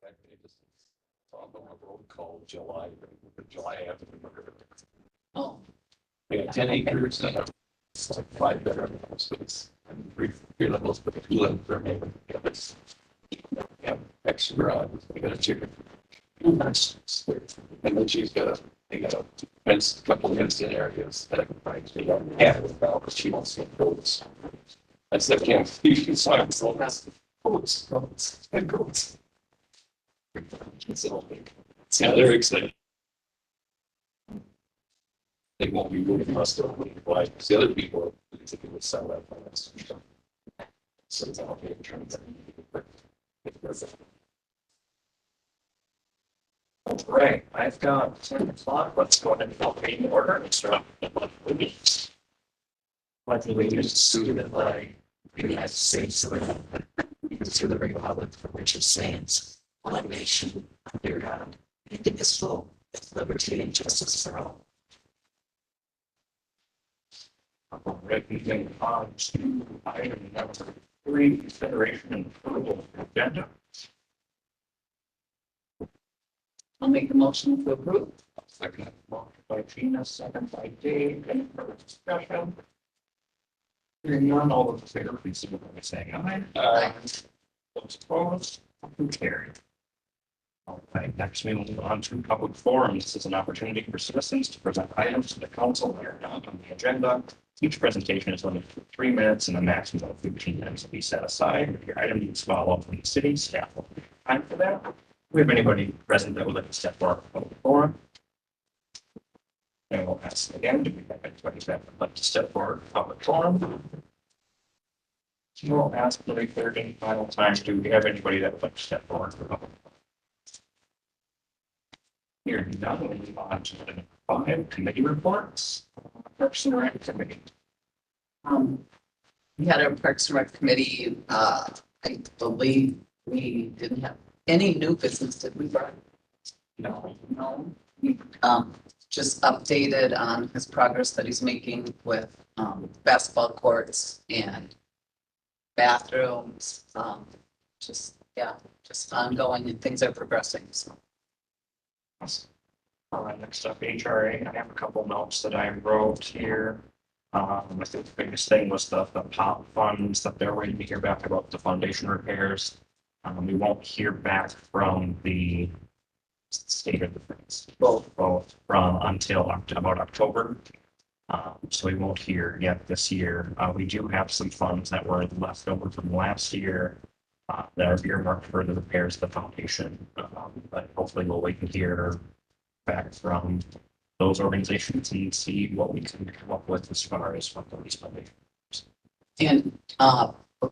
They just on a road called July Avenue. Oh, They got 10 acres and it's like 5 bedrooms. So it's three levels, but 2 levels are made. Yeah, extra garage. They got a chicken. And then they got a fence, a couple of fenced in areas that they got half of the but she wants to goats. That's the camp. You can sign so that's goats, and goats. It's all big. Yeah, they're excited. They won't be moving us to like the other people. I think it would sell that for us. So it's all being turned. Right, I've got 10 o'clock. Let's go ahead and help me in order. Like the way you just suited it like the United States through the Republic for which it stands, one nation under God, indivisible, with liberty and justice for all. Alright, moving on to item number 3, consideration and approval of the agenda. I'll make the motion to approve. Second, motion by Gina, second by Dave. Any further discussion? Hearing none, all those in favor, please signify by saying aye. Aye. Those opposed, carried. All right, next we will move on to public forums. This is an opportunity for citizens to present items to the council that are not on the agenda. Each presentation is limited to 3 minutes and a maximum of 15 minutes will be set aside. If your item needs follow-up from the city, staff will have time for that. Do we have anybody present that would like to step forward for public forum? And we'll ask again, do we have anybody that would like to step forward for public forum? We'll ask for the third and final time, do we have anybody that would like to step forward for public forum? Hearing none, we'll move on to the 5 committee reports. Parks and Rec Committee. We had our Parks and Rec committee, I believe we didn't have any new business, did we, Brian? No. No. Just updated on his progress that he's making with, basketball courts and bathrooms, just ongoing and things are progressing, so. All right, next up, HRA. I have a couple notes that I wrote here. I think the biggest thing was the POP funds that they're waiting to hear back about the foundation repairs. We won't hear back from the state of defense, both from until about October. So we won't hear yet this year. We do have some funds that were left over from last year that are earmarked for the repairs of the foundation. But hopefully we'll wait and hear back from those organizations and see what we can come up with as far as what these funding. And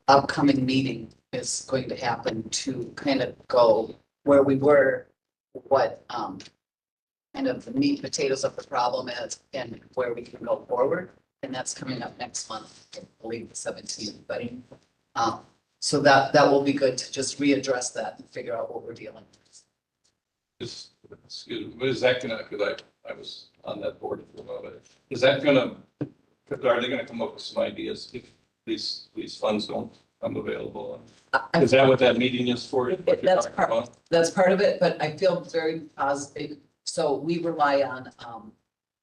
upcoming meeting is going to happen to kind of go where we were, what kind of the meat and potatoes of the problem is and where we can go forward. And that's coming up next month, I believe the 17th, but so that will be good to just readdress that and figure out what we're dealing with. Excuse me, what is that gonna, because I was on that board for a while, but is that gonna, are they gonna come up with some ideas if these funds don't come available? Is that what that meeting is for? That's part of it, but I feel very positive. So we rely on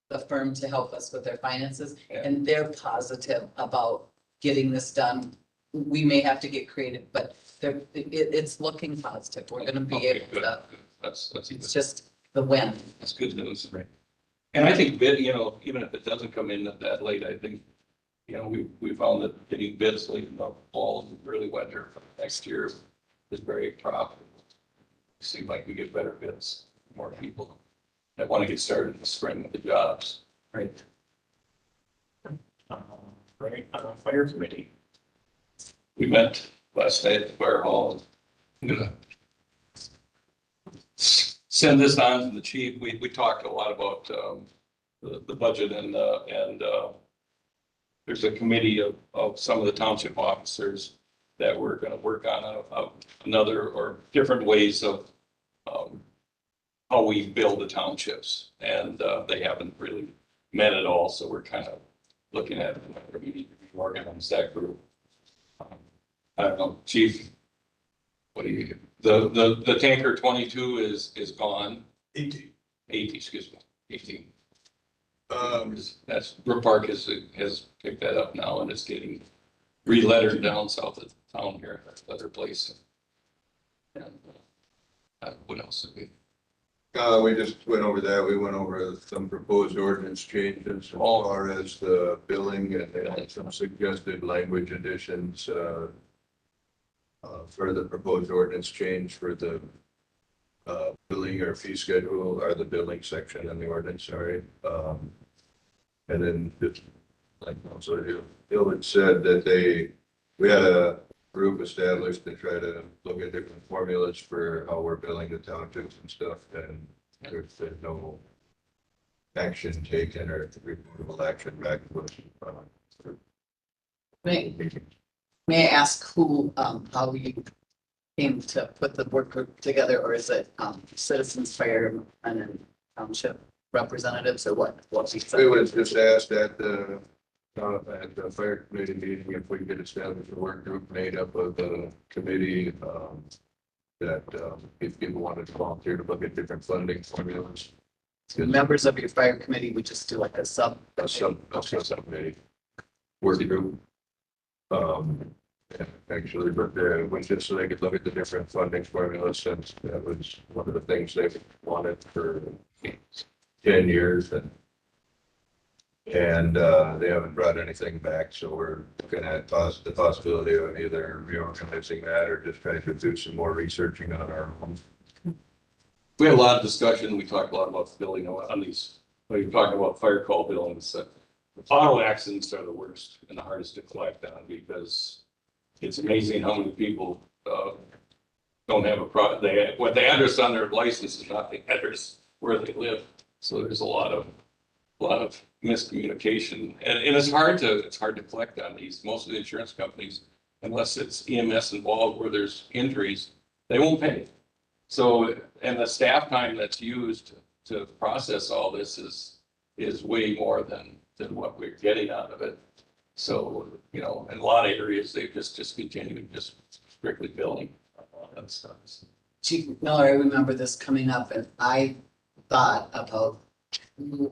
the firm to help us with their finances, and they're positive about getting this done. We may have to get creative, but it's looking positive. We're going to be able to. That's it's just the when. That's good news, right? And I think bid, even if it doesn't come in that late, I think, we found that getting bids late in the fall and early winter for next year is very profitable. It seems like we get better bids, more people that want to get started in the spring with the jobs. Right. Fire committee. We met last night at the fire hall. I'm gonna send this on to the chief. We talked a lot about the budget and there's a committee of some of the township officers that we're going to work on another or different ways of how we build the townships, and they haven't really met at all. So we're kind of looking at whether we need to organize that group. I don't know, Chief. What do you? The tanker 22 is gone, 18. 80, excuse me, 18. Um, That's, Brook Park has picked that up now and it's getting re-lettered down south of town here, that other place. And, what else did we? we just went over that. We went over some proposed ordinance changes as far as the billing and then some suggested language additions, for the proposed ordinance change for the, billing or fee schedule, or the billing section in the ordinance, sorry. And then just like also Bill had said that we had a group established to try to look at different formulas for how we're billing the townships and stuff, and there's been no action taken or reportable action back to us. May I ask who, how you came to put the work group together, or is it, citizens, fire, and then township representatives, or what? We was just asked at the fire committee meeting if we could establish a work group made up of the committee, that, if people wanted to volunteer to look at different funding formulas. Members of your fire committee would just do like a sub. A subcommittee work group. Yeah, actually, but it was just so they could look at the different funding formulas, since that was one of the things they wanted for 10 years, and they haven't brought anything back, so we're looking at the possibility of either reorganizing that or just trying to do some more researching on our own. We had a lot of discussion. We talked a lot about billing on these, we talked about fire call billings. Auto accidents are the worst and the hardest to collect on, because it's amazing how many people don't have what the address on their license is not the address where they live. So there's a lot of miscommunication, and it's hard to collect on these. Most of the insurance companies, unless it's EMS involved where there's injuries, they won't pay. So, and the staff time that's used to process all this is way more than what we're getting out of it. So, in a lot of areas, they've just discontinued just strictly billing and stuff. Chief Miller, I remember this coming up, and I thought about 2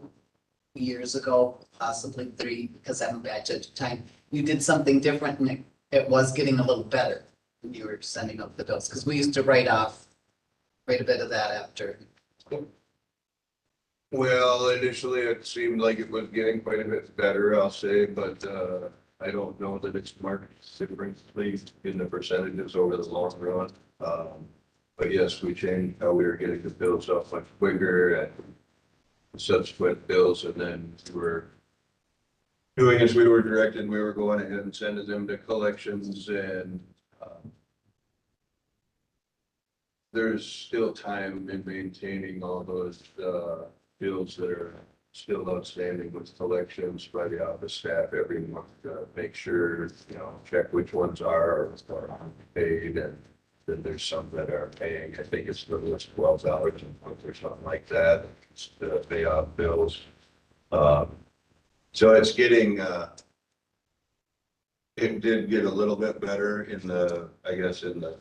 years ago, possibly 3, because I'm a bad judge of time, you did something different, and it was getting a little better when you were sending up the bills, because we used to write a bit of that after. Well, initially it seemed like it was getting quite a bit better, I'll say, but I don't know that it's marked differently in the percentages over the long run. But yes, we changed how we were getting the bills off much quicker and subsequent bills, and then we were doing as we were directed. We were going ahead and sending them to collections, and there's still time in maintaining all those bills that are still outstanding with collections by the office staff every month. Make sure, check which ones are paid, and then there's some that are paying. I think it's $12 a month or something like that to pay off bills. So it's getting, it did get a little bit better in the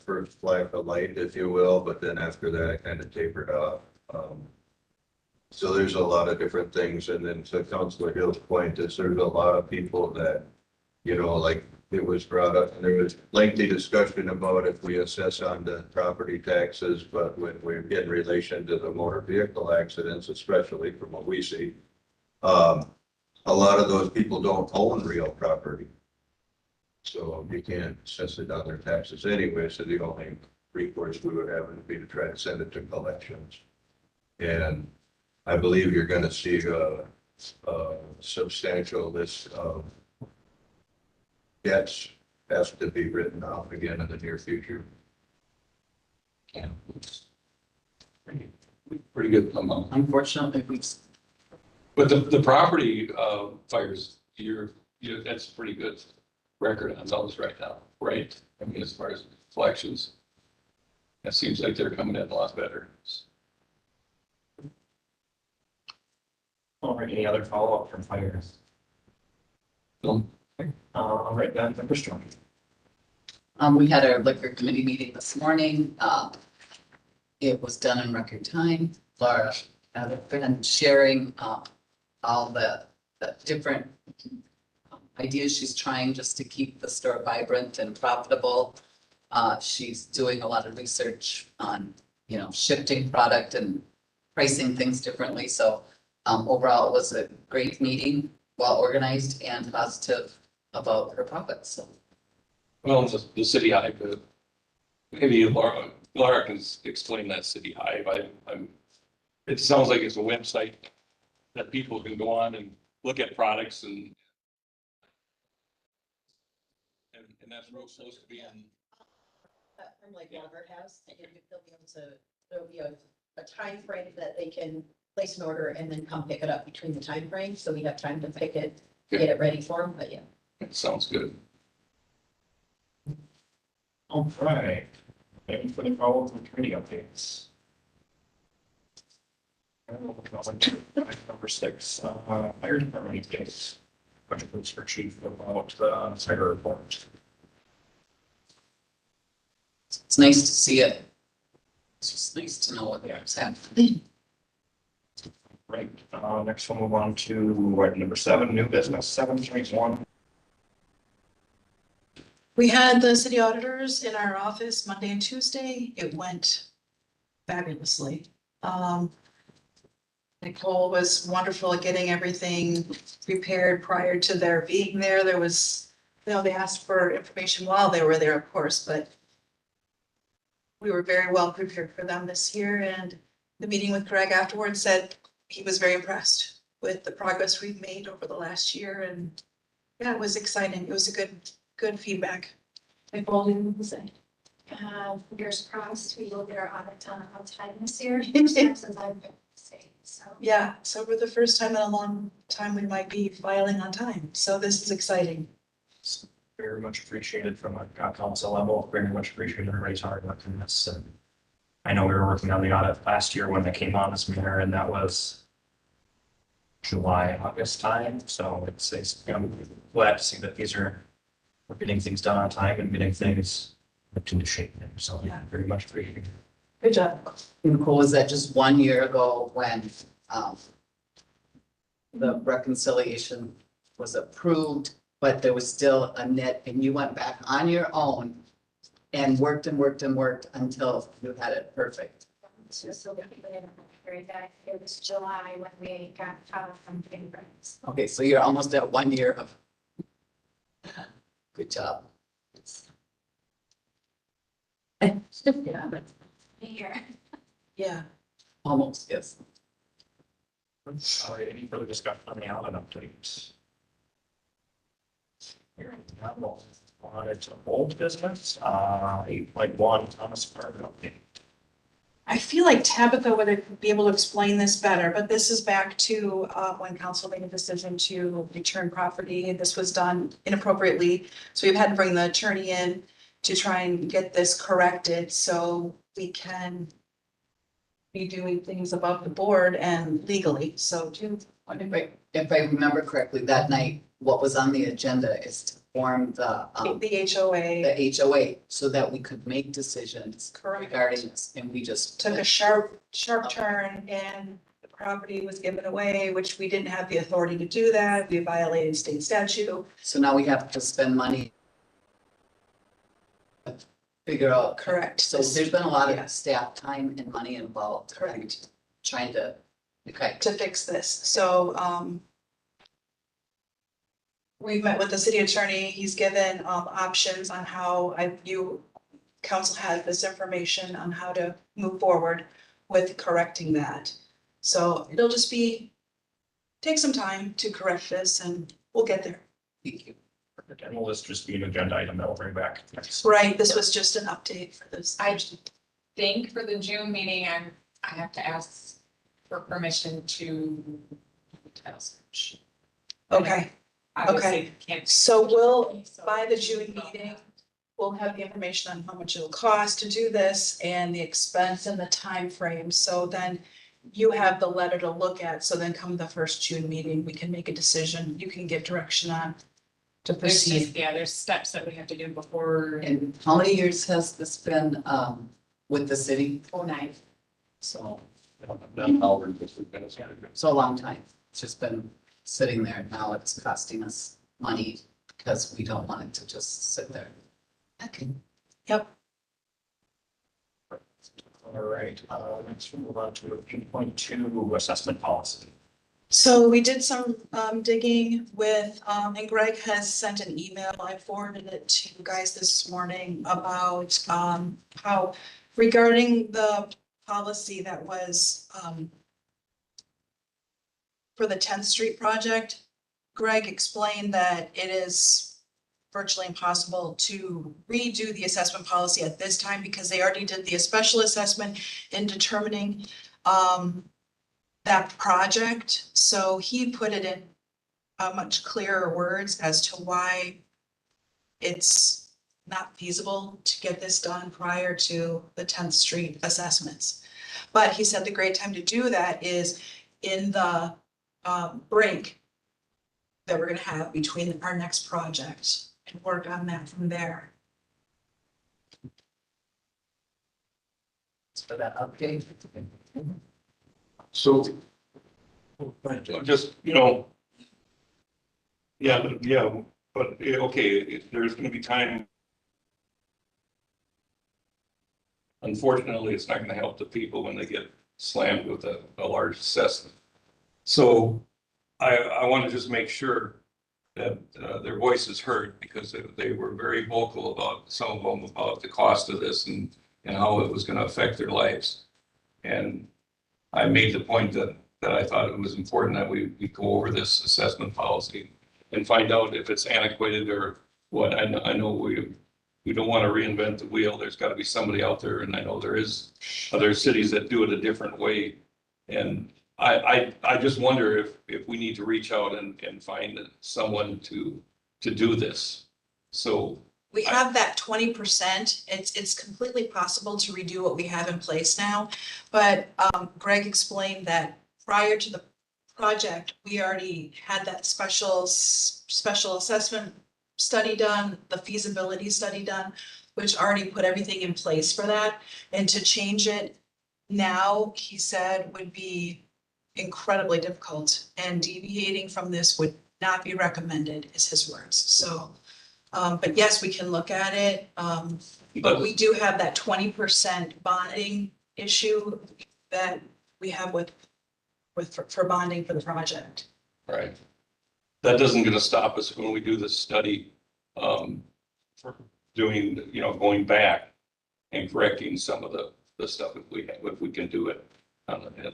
first flash of light, if you will, but then after that, it kind of tapered off. So there's a lot of different things. And then to Councilor Hill's point is there's a lot of people that, like it was brought up, and there was lengthy discussion about if we assess on the property taxes, but when we get in relation to the motor vehicle accidents, especially from what we see, a lot of those people don't own real property. So you can't assess it on their taxes anyway, so the only recourse we would have would be to try to send it to collections. And I believe you're gonna see a substantial list of debts has to be written off again in the near future. Yeah. Pretty good amount. Unfortunately, But the property fires, that's a pretty good record on those right now, right? I mean, as far as collections, it seems like they're coming in a lot better. All right, any other follow-up from fires? No. All right, then, Member Strong. We had our liquor committee meeting this morning. It was done in record time. Laura has been sharing all the different ideas she's trying just to keep the store vibrant and profitable. She's doing a lot of research on, shifting product and pricing things differently. So overall, it was a great meeting, well organized and positive about her profits. So Well, the city hive, maybe Laura can explain that city hive. It sounds like it's a website that people can go on and look at products and that's real close to being. Platform like Walmart has, and they'll be able to, there'll be a time frame that they can place an order and then come pick it up between the time frames, so we have time to pick it, get it ready for them, but yeah. It sounds good. All right. Any for the call of the committee updates? Number 6, fire department updates. Questions for chief about the fire report. it's nice to see it. It's just nice to know what's happening. Right, next we'll move on to item number 7, new business, 7.1. We had the city auditors in our office Monday and Tuesday. It went fabulously. Nicole was wonderful at getting everything prepared prior to their being there. There was, they asked for information while they were there, of course, but we were very well prepared for them this year. And the meeting with Greg afterwards said he was very impressed with the progress we've made over the last year. And yeah, it was exciting. It was a good feedback. Nicole, you can say. Fingers crossed, we will get our audit done on time this year. First time since I've been state, so. Yeah, so for the first time in a long time, we might be filing on time. So this is exciting. Very much appreciated from a council level, very much appreciated everybody's hard work in this. And I know we were working on the audit last year when they came on as mayor, and that was July, August time. So I'm glad to see that we're getting things done on time and getting things into shape. So yeah, very much appreciated. Good job. Nicole, was that just 1 year ago when the reconciliation was approved, but there was still a net and you went back on your own and worked and worked and worked until you had it perfect? So the people in very that it was July when we got out from fingerprints. Okay, so you're almost at 1 year of. Good job. Yeah, but here. Yeah. Almost, yes. All right, any further discussion on the audit updates? Here, now we'll on to old business, 8.1 Thomas Park update. I feel like Tabitha would be able to explain this better, but this is back to when council made a decision to return property. This was done inappropriately. So we've had to bring the attorney in to try and get this corrected so we can be doing things above the board and legally. So If I remember correctly, that night, what was on the agenda is to form the the HOA HOA so that we could make decisions regarding correct this, and we just. took a sharp turn and the property was given away, which we didn't have the authority to do that. We violated state statute. So now we have to spend money. Figure out. Correct. So there's been a lot of Yes. staff time and money involved. Correct. Trying to, okay. To fix this. So, we've met with the city attorney. He's given, options on how council has this information on how to move forward with correcting that. So it'll just take some time to correct this and we'll get there. Thank you. And will this just be an agenda item that we'll bring back next? Right, this was just an update for this. I think for the June meeting, I have to ask for permission to title search. Okay, Obviously, can't. so by the June meeting, we'll have the information on how much it'll cost to do this and the expense and the time frame. So then you have the letter to look at. So then come the first June meeting, we can make a decision. You can get direction on to There's proceed. just, yeah, there's steps that we have to do before And how many years has this been, with the city? 09. So, Then Howard, this has been a so a long time. It's just been sitting there. Now it's costing us money because we don't want it to just sit there. Okay. All right, let's move on to 8.2 assessment policy. So we did some digging with, and Greg has sent an email, I forwarded it to you guys this morning about how regarding the policy that was for the 10th Street project, Greg explained that it is virtually impossible to redo the assessment policy at this time because they already did the special assessment in determining that project. So he put it in much clearer words as to why it's not feasible to get this done prior to the 10th Street assessments. But he said the great time to do that is in the break that we're gonna have between our next project and work on that from there. For that update. So, just, yeah, but, okay, there's gonna be time. Unfortunately, it's not gonna help the people when they get slammed with a large assessment. So I want to just make sure that their voice is heard because they were very vocal about, some of them, about the cost of this and how it was gonna affect their lives. And I made the point that I thought it was important that we go over this assessment policy and find out if it's antiquated or what. I know we don't want to reinvent the wheel. There's got to be somebody out there, and I know there is other cities that do it a different way. And I just wonder if we need to reach out and find someone to do this. So We have that 20%. It's completely possible to redo what we have in place now. But Greg explained that prior to the project, we already had that special assessment study done, the feasibility study done, which already put everything in place for that. And to change it now, he said, would be incredibly difficult, and deviating from this would not be recommended, is his words. So, but yes, we can look at it. But we do have that 20% bonding issue that we have for bonding for the project. right. That doesn't gonna stop us when we do this study, for doing, going back and correcting some of the stuff if we can do it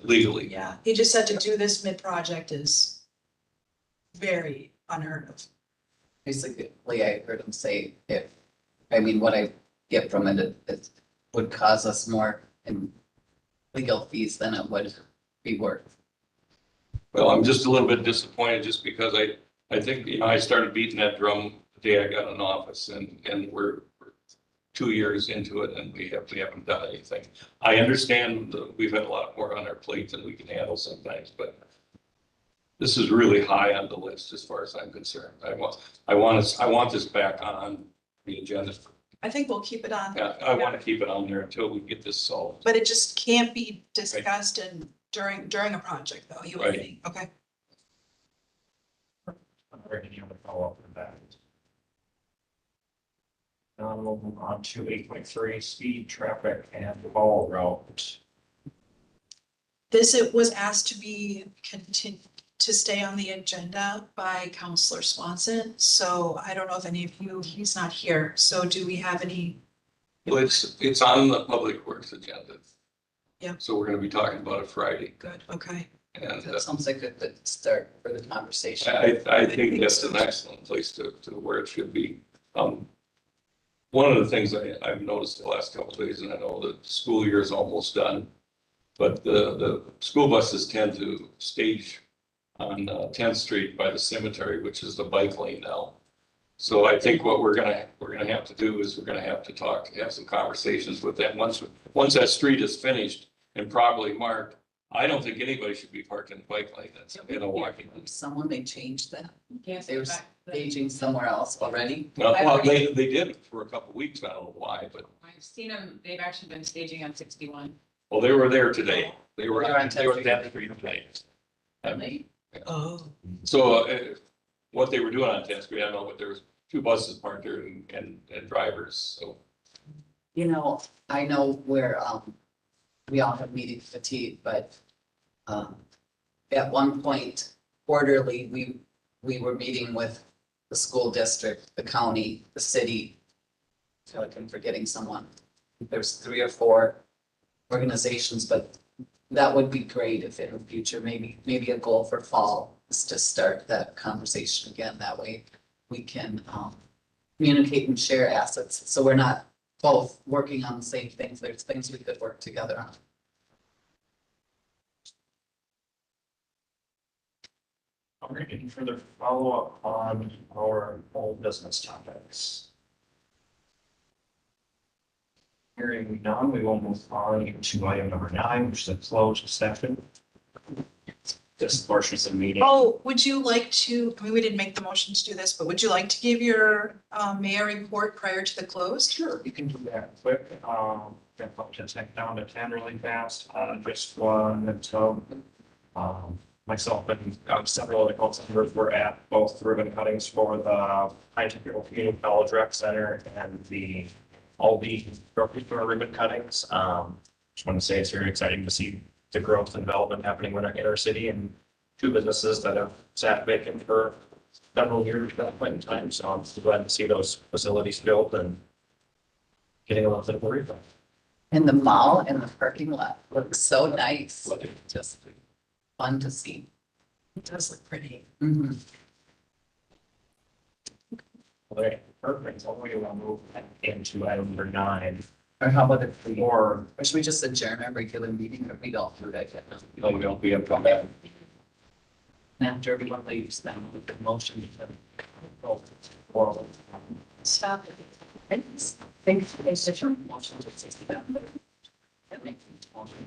legally. Yeah, he just said to do this mid-project is very unheard of. Basically, I heard him say what I get from it would cause us more in legal fees than it would be worth. Well, I'm just a little bit disappointed just because I think, I started beating that drum the day I got in office and we're 2 years into it and we haven't done anything. I understand that we've had a lot more on our plate than we can handle sometimes, but this is really high on the list as far as I'm concerned. I want this back on the agenda. I think we'll keep it on. Yeah, I want to keep it on there until we get this solved. But it just can't be discussed during a project though, you would Right. think, okay? Any other follow-up with that? Now we'll move on to 8.3, speed, traffic, and ball route. It was asked to stay on the agenda by Counselor Swanson, so I don't know if any of you, he's not here, so do we have any? Well, it's on the Public Works agenda. Yeah. So we're gonna be talking about it Friday. Good, okay. And That sounds like a good start for the conversation. I think that's an excellent place to where it should be. One of the things I've noticed the last couple of days, and I know that the school year is almost done, but the school buses tend to stage on 10th Street by the cemetery, which is the bike lane now. So I think what we're gonna have to do is we're gonna have to have some conversations with them. Once that street is finished and properly marked, I don't think anybody should be parked in the bike lane that's in a walking. Someone may change that, Can't they were say that. staging somewhere else already. Well, they did for a couple of weeks, I don't know why, but, I've seen them, they've actually been staging on 61. well, they were there today. They were They were on on 10th Street today. Really? Oh. So, what they were doing on 10th Street, I don't know, but there was 2 buses parked there and drivers, so. You know, I know where, we all have meeting fatigue, but, at one point quarterly, we were meeting with the school district, the county, the city. I feel like I'm forgetting someone. There's 3 or 4 organizations, but that would be great if in the future, maybe a goal for fall is to start that conversation again. That way we can, communicate and share assets. So we're not both working on the same things. There's things we could work together on. All right, any further follow-up on our old business topics? Hearing none, we will move on to item number 9, which is a closed session. This portion of the meeting. Oh, would you like to, I mean, we didn't make the motion to do this, but would you like to give your mayor report prior to the close? Sure, you can do that quick. That will just take down to 10 really fast. Just one, so, myself and several of the council members were at both ribbon cuttings for the High Technical Community College Rec Center and the Aldi grocery store ribbon cuttings. Just want to say it's very exciting to see the growth and development happening in our city, and 2 businesses that have sat vacant for several years at that point in time. So I'm glad to see those facilities built and getting a little bit of a refund. And the mall and the parking lot looks so nice. Just fun to see. It does look pretty. Mhm. All right, perfect. So we will move into item number 9. Or how about if we, Or, or should we just adjourn our regular meeting or we don't do that yet? no, we don't be able to come back. And after everyone leaves, then we can motion to. Or, Stop. Thanks. Thanks for your motion to 60. That makes it motion.